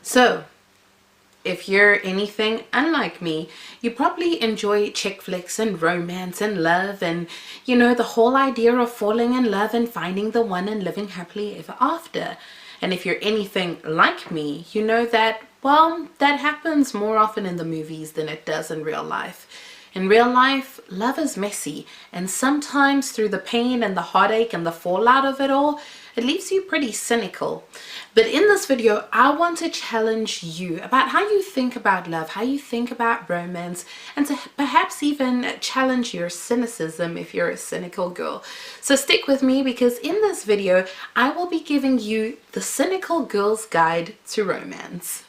So, if you're anything unlike me, you probably enjoy chick flicks and romance and love and, the whole idea of falling in love and finding the one and living happily ever after. And if you're anything like me, you know that, well, that happens more often in the movies than it does in real life. In real life, love is messy, and sometimes through the pain and the heartache and the fallout of it all, it leaves you pretty cynical. But in this video, I want to challenge you about how you think about love, how you think about romance, and to perhaps even challenge your cynicism if you're a cynical girl. So stick with me, because in this video, I will be giving you the cynical girl's guide to romance.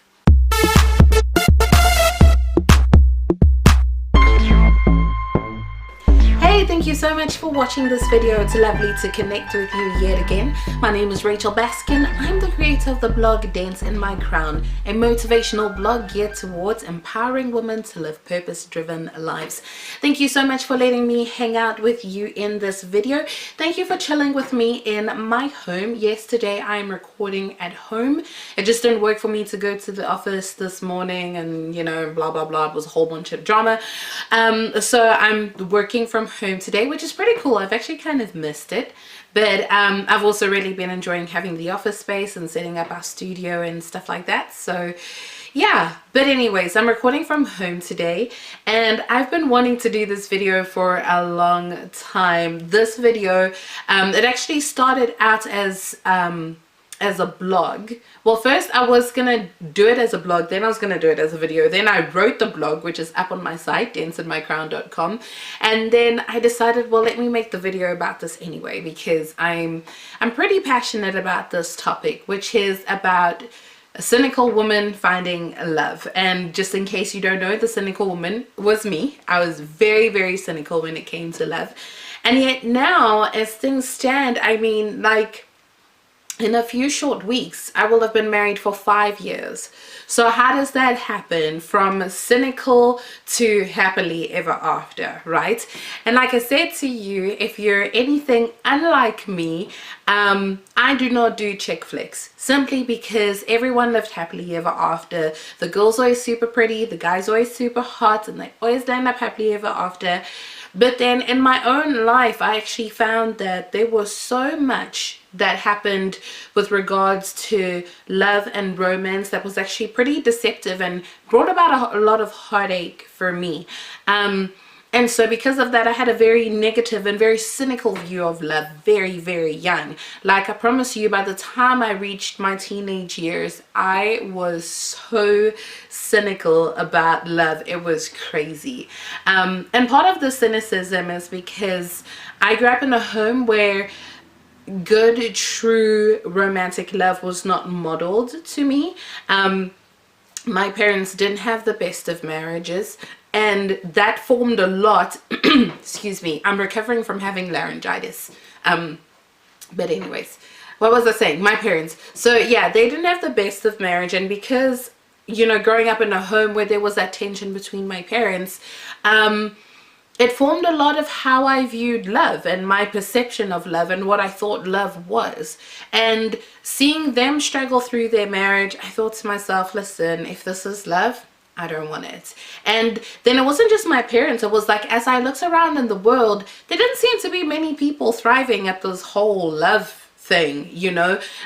Hey, thank you so much for watching this video. It's lovely to connect with you yet again. My name is Rachel Baskin. I'm the creator of the blog Dance in My Crown, a motivational blog geared towards empowering women to live purpose-driven lives. Thank you so much for letting me hang out with you in this video. Thank you for chilling with me in my home. Yesterday I'm recording at home. It just didn't work for me to go to the office this morning and, blah, blah, blah. It was a whole bunch of drama. So I'm working from home today, which is pretty cool. I've actually kind of missed it, but I've also really been enjoying having the office space and setting up our studio and stuff like that. So yeah, but anyways, I'm recording from home today, and I've been wanting to do this video for a long time. This video, it actually started out as a blog. Well, first I was gonna do it as a blog, then I was gonna do it as a video, then I wrote the blog, which is up on my site, danceinmycrown.com, and then I decided, well, let me make the video about this anyway, because I'm pretty passionate about this topic, which is about a cynical woman finding love. And just in case you don't know, the cynical woman was me. I was very, very cynical when it came to love, and yet now, as things stand, I mean, like, in a few short weeks, I will have been married for 5 years. So how does that happen from cynical to happily ever after, right? And like I said to you, if you're anything unlike me, I do not do chick flicks, simply because everyone lived happily ever after. The girl's always super pretty, the guy's always super hot, and they always land up happily ever after. But then in my own life, I actually found that there was so much that happened with regards to love and romance that was actually pretty deceptive and brought about a lot of heartache for me. And so because of that, I had a very negative and very cynical view of love very, very young. Like, I promise you, by the time I reached my teenage years, I was so cynical about love. It was crazy. And part of the cynicism is because I grew up in a home where good, true romantic love was not modeled to me. My parents didn't have the best of marriages, and that formed a lot excuse me, I'm recovering from having laryngitis. But anyways, what was I saying? My parents. So yeah, they didn't have the best of marriage, and because, growing up in a home where there was that tension between my parents, it formed a lot of how I viewed love and my perception of love and what I thought love was. And seeing them struggle through their marriage, I thought to myself, listen, if this is love, I don't want it. And then it wasn't just my parents. It was like, as I looked around in the world, there didn't seem to be many people thriving at this whole love thing,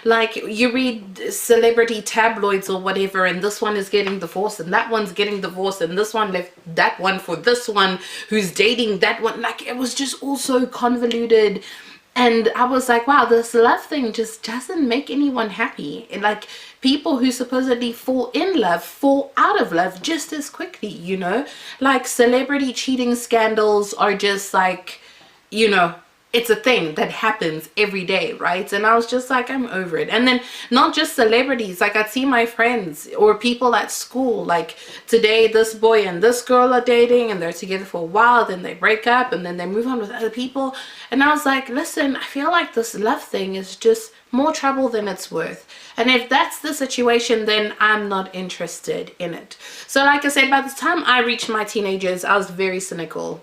like you read celebrity tabloids or whatever, and this one is getting divorced and that one's getting divorced, and this one left that one for this one who's dating that one. Like, it was just all so convoluted. And I was like, wow, this love thing just doesn't make anyone happy. And like, people who supposedly fall in love fall out of love just as quickly, like celebrity cheating scandals are just like, it's a thing that happens every day, right? And I was just like, I'm over it. And then not just celebrities, like I'd see my friends or people at school, like today this boy and this girl are dating and they're together for a while, then they break up and then they move on with other people. And I was like, listen, I feel like this love thing is just more trouble than it's worth. And if that's the situation, then I'm not interested in it. So like I said, by the time I reached my teenagers, I was very cynical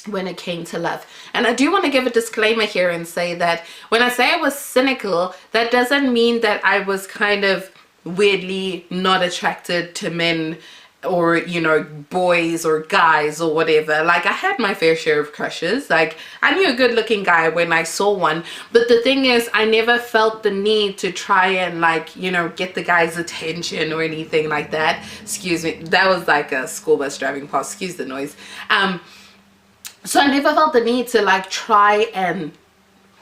when it came to love. And I do want to give a disclaimer here and say that when I say I was cynical, that doesn't mean that I was kind of weirdly not attracted to men or, you know, boys or guys or whatever. Like, I had my fair share of crushes. Like, I knew a good looking guy when I saw one, but the thing is, I never felt the need to try and, like, you know, get the guy's attention or anything like that. Excuse me, that was like a school bus driving past, excuse the noise. So I never felt the need to, like, try and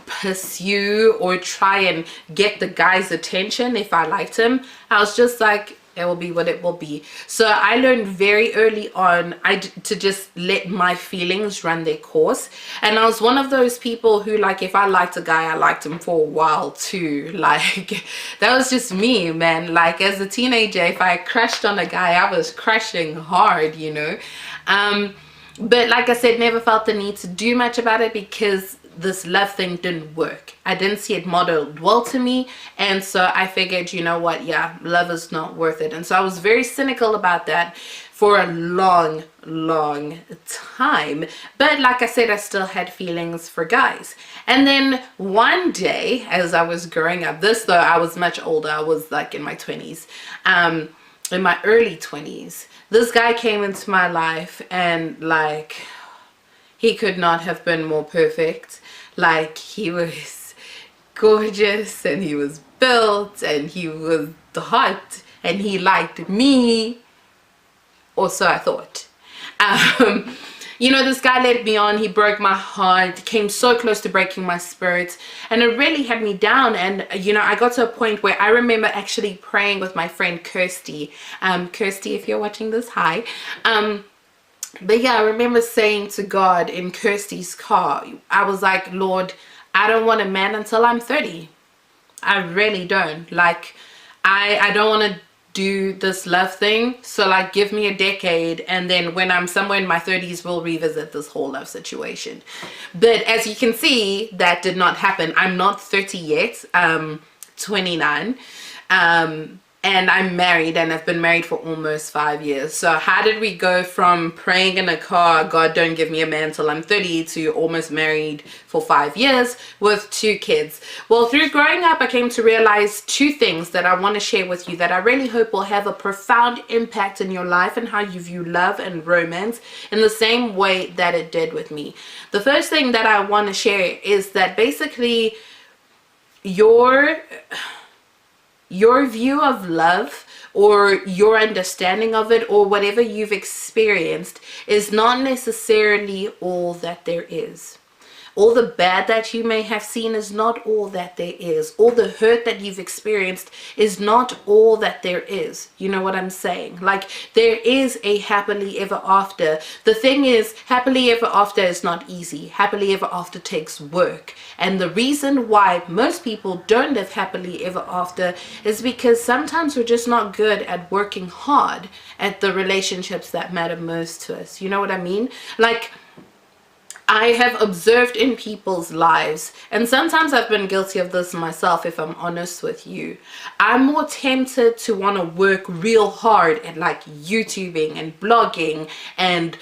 pursue or try and get the guy's attention if I liked him. I was just like, it will be what it will be. So I learned very early on to just let my feelings run their course. And I was one of those people who, like, if I liked a guy, I liked him for a while too. Like, that was just me, man. Like, as a teenager, if I crushed on a guy, I was crushing hard, you know. But like I said, never felt the need to do much about it because this love thing didn't work. I didn't see it modeled well to me, and so I figured, you know what, yeah, love is not worth it. And so I was very cynical about that for a long time. But like I said, I still had feelings for guys. And then one day, as I was growing up, this though, I was much older, I was like in my 20s, in my early 20s, this guy came into my life, and like, he could not have been more perfect. Like, he was gorgeous, and he was built, and he was hot, and he liked me, or so I thought. You know, this guy led me on. He broke my heart, came so close to breaking my spirit, and it really had me down. And you know, I got to a point where I remember actually praying with my friend Kirsty. Kirsty, if you're watching this, hi. But yeah, I remember saying to God in Kirsty's car, I was like, Lord, I don't want a man until I'm 30. I really don't. Like, I don't want to do this love thing. So like, give me a decade, and then when I'm somewhere in my 30s, we'll revisit this whole love situation. But as you can see, that did not happen. I'm not 30 yet. 29. And I'm married, and I've been married for almost 5 years. So how did we go from praying in a car, God don't give me a man till I'm 30, to almost married for 5 years with 2 kids? Well, through growing up, I came to realize 2 things that I want to share with you that I really hope will have a profound impact in your life and how you view love and romance in the same way that it did with me. The first thing that I want to share is that basically your view of love, or your understanding of it, or whatever you've experienced, is not necessarily all that there is. All the bad that you may have seen is not all that there is. All the hurt that you've experienced is not all that there is. You know what I'm saying? Like, there is a happily ever after. The thing is, happily ever after is not easy. Happily ever after takes work. And the reason why most people don't live happily ever after is because sometimes we're just not good at working hard at the relationships that matter most to us. You know what I mean? Like, I have observed in people's lives, and sometimes I've been guilty of this myself, if I'm honest with you. I'm more tempted to want to work real hard at like YouTubing and blogging and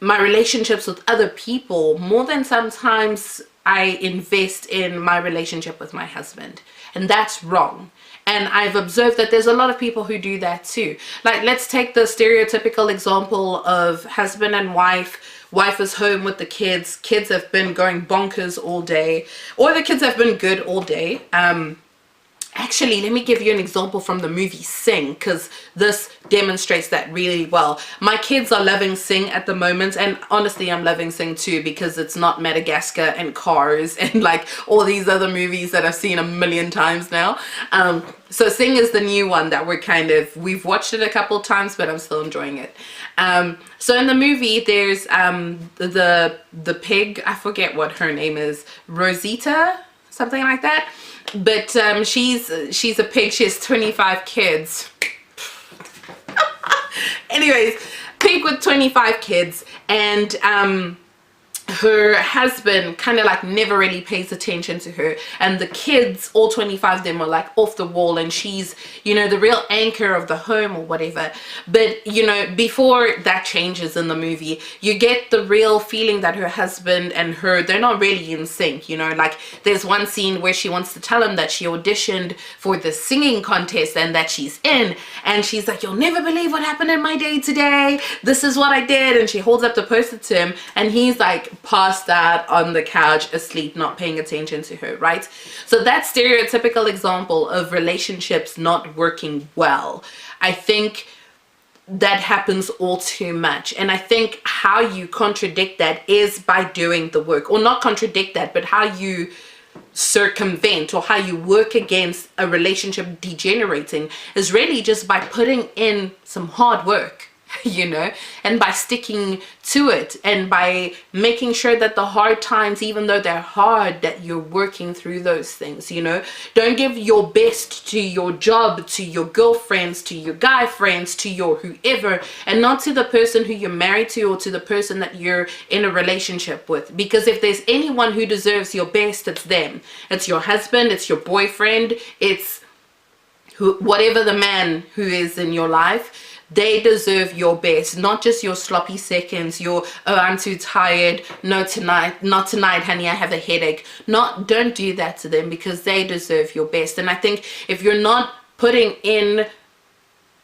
my relationships with other people more than sometimes I invest in my relationship with my husband. And that's wrong. And I've observed that there's a lot of people who do that too. Like, let's take the stereotypical example of husband and wife. Wife is home with the kids. Kids have been going bonkers all day, or the kids have been good all day. Actually, let me give you an example from the movie Sing, because this demonstrates that really well. My kids are loving Sing at the moment, and honestly, I'm loving Sing too, because it's not Madagascar and Cars and like all these other movies that I've seen a million times now. So Sing is the new one that we've watched it a couple times, but I'm still enjoying it. So in the movie, there's the pig, I forget what her name is, Rosita, something like that. But she's a pig. She has 25 kids. Anyways, pig with 25 kids, and her husband kind of like never really pays attention to her, and the kids, all 25 of them, are like off the wall, and she's, you know, the real anchor of the home or whatever. But you know, before that changes in the movie, you get the real feeling that her husband and her, they're not really in sync. You know, like there's one scene where she wants to tell him that she auditioned for the singing contest and that she's in, and she's like, you'll never believe what happened in my day today, this is what I did, and she holds up the poster to him, and he's like passed out on the couch asleep, not paying attention to her, right? So that stereotypical example of relationships not working well, I think that happens all too much. And I think how you contradict that is by doing the work, or not contradict that, but how you circumvent or how you work against a relationship degenerating is really just by putting in some hard work, you know, and by sticking to it, and by making sure that the hard times, even though they're hard, that you're working through those things. You know, don't give your best to your job, to your girlfriends, to your guy friends, to your whoever, and not to the person who you're married to or to the person that you're in a relationship with. Because if there's anyone who deserves your best, it's them. It's your husband, it's your boyfriend, it's whatever the man who is in your life. They deserve your best, not just your sloppy seconds, your, oh, I'm too tired, no tonight, not tonight, honey, I have a headache. Don't do that to them, because they deserve your best. And I think if you're not putting in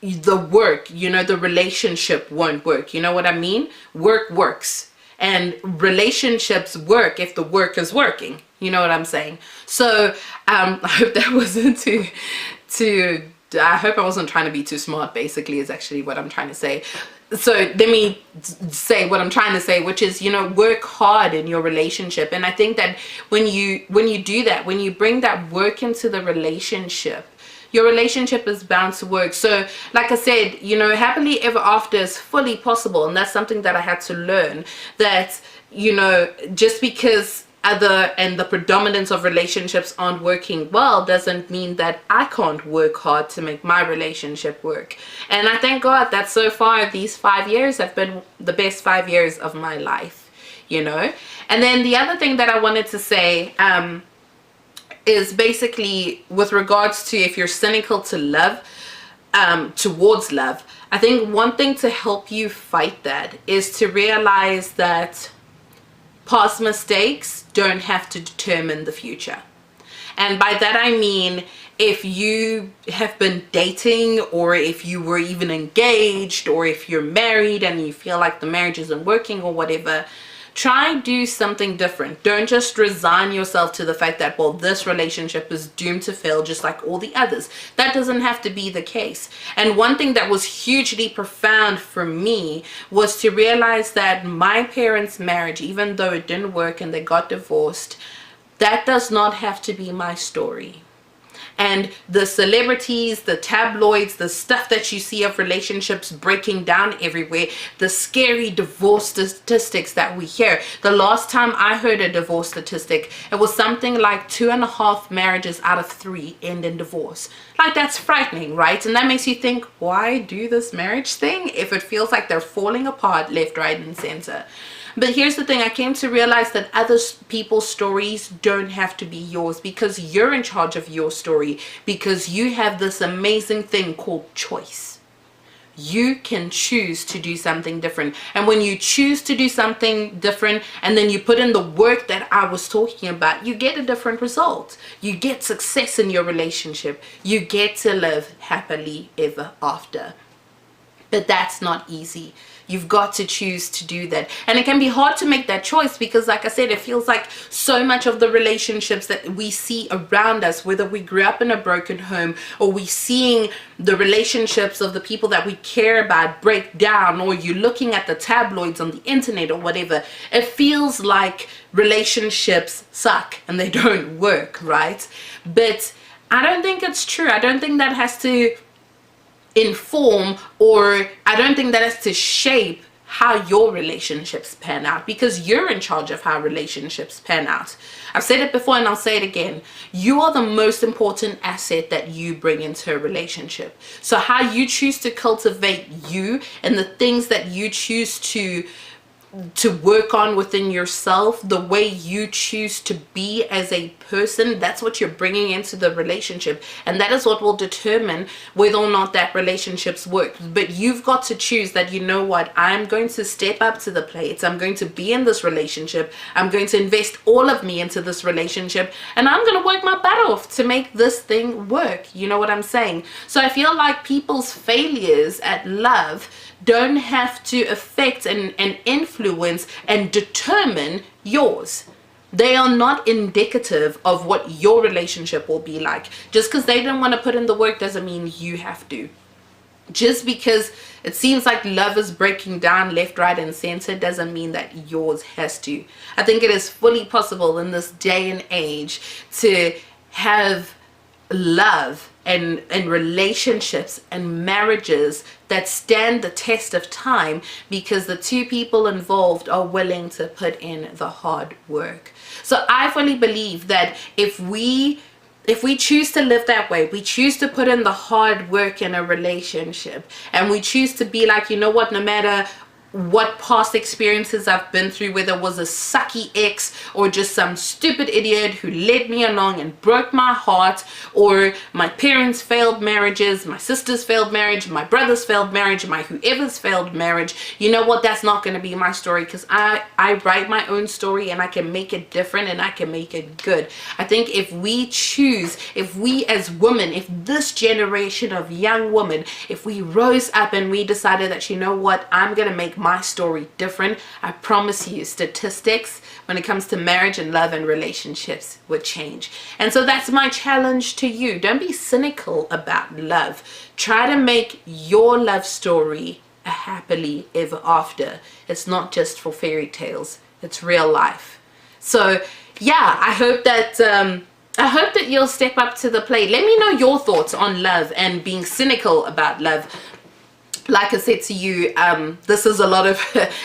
the work, you know, the relationship won't work. You know what I mean? Work works, and relationships work if the work is working. You know what I'm saying? So I hope that wasn't I hope I wasn't trying to be too smart, basically, is actually what I'm trying to say. So let me say what I'm trying to say, which is, you know, work hard in your relationship. And I think that when you do that, when you bring that work into the relationship, your relationship is bound to work. So like I said, you know, happily ever after is fully possible. And that's something that I had to learn, that, you know, just because the predominance of relationships aren't working well doesn't mean that I can't work hard to make my relationship work. And I thank God that so far these 5 years have been the best 5 years of my life, you know. And then the other thing that I wanted to say is basically with regards to if you're cynical to love, towards love, I think one thing to help you fight that is to realize that past mistakes don't have to determine the future. And by that I mean, if you have been dating, or if you were even engaged, or if you're married and you feel like the marriage isn't working or whatever, try do something different. Don't just resign yourself to the fact that, well, this relationship is doomed to fail just like all the others. That doesn't have to be the case. And one thing that was hugely profound for me was to realize that my parents' marriage, even though it didn't work and they got divorced, that does not have to be my story. And the celebrities, the tabloids, the stuff that you see of relationships breaking down everywhere, the scary divorce statistics that we hear. The last time I heard a divorce statistic, it was something like 2.5 marriages out of 3 end in divorce. Like, that's frightening, right? And that makes you think, why do this marriage thing if it feels like they're falling apart left, right, and center? But here's the thing, I came to realize that other people's stories don't have to be yours, because you're in charge of your story, because you have this amazing thing called choice. You can choose to do something different. And when you choose to do something different, and then you put in the work that I was talking about, you get a different result. You get success in your relationship. You get to live happily ever after. But that's not easy. You've got to choose to do that. And it can be hard to make that choice, because like I said, it feels like so much of the relationships that we see around us, whether we grew up in a broken home, or we seeing the relationships of the people that we care about break down, or you're looking at the tabloids on the internet or whatever, it feels like relationships suck and they don't work, right? But I don't think it's true. I don't think that has to inform, or I don't think that has to shape how your relationships pan out, because you're in charge of how relationships pan out. I've said it before and I'll say it again. You are the most important asset that you bring into a relationship. So how you choose to cultivate you, and the things that you choose to to work on within yourself, the way you choose to be as a person, that's what you're bringing into the relationship, and that is what will determine whether or not that relationship's work. But you've got to choose that, you know what, I'm going to step up to the plate, I'm going to be in this relationship, I'm going to invest all of me into this relationship, and I'm going to work my butt off to make this thing work. You know what I'm saying? So I feel like people's failures at love don't have to affect and influence and determine yours. They are not indicative of what your relationship will be like. Just because they don't want to put in the work doesn't mean you have to. Just because it seems like love is breaking down left, right, and center doesn't mean that yours has to. I think it is fully possible in this day and age to have love and relationships and marriages that stand the test of time, because the two people involved are willing to put in the hard work. So I fully believe that if we choose to live that way, we choose to put in the hard work in a relationship, and we choose to be like, you know what, no matter what past experiences I've been through, whether it was a sucky ex or just some stupid idiot who led me along and broke my heart, or my parents' failed marriages, my sister's failed marriage, my brother's failed marriage, my whoever's failed marriage, you know what, that's not going to be my story, because I write my own story and I can make it different and I can make it good. I think if we choose, if we as women, if this generation of young women, if we rose up and we decided that, you know what, I'm going to make my story different, I promise you statistics when it comes to marriage and love and relationships would change. And so that's my challenge to you. Don't be cynical about love. Try to make your love story a happily ever after. It's not just for fairy tales, it's real life. So yeah, I hope that you'll step up to the plate. Let me know your thoughts on love and being cynical about love. Like I said to you, this is a lot of,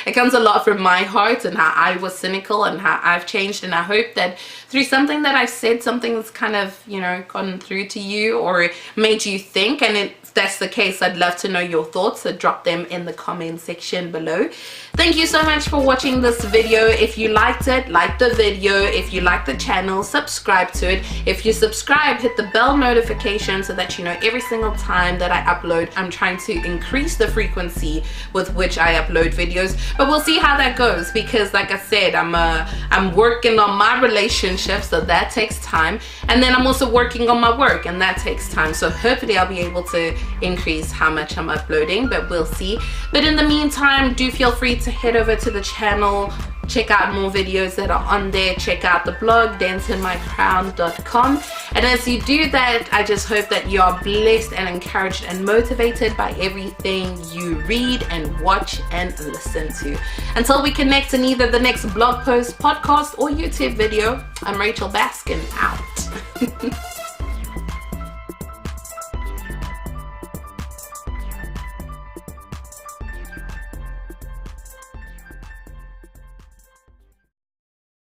it comes a lot from my heart and how I was cynical and how I've changed. And I hope that through something that I've said, something that's kind of, you know, gone through to you or made you think. And if that's the case, I'd love to know your thoughts, so drop them in the comment section below. Thank you so much for watching this video. If you liked it, like the video. If you like the channel, subscribe to it. If you subscribe, hit the bell notification so that you know every single time that I upload. I'm trying to increase the frequency with which I upload videos, but we'll see how that goes, because like I said, I'm working on my relationship, so that takes time, and then I'm also working on my work, and that takes time. So hopefully I'll be able to increase how much I'm uploading, but we'll see. But in the meantime, do feel free to head over to the channel, check out more videos that are on there, check out the blog danceinmycrown.com, and as you do that, I just hope that you are blessed and encouraged and motivated by everything you read and watch and listen to. Until we connect in either the next blog post, podcast, or YouTube video, I'm Rachel Baskin, out.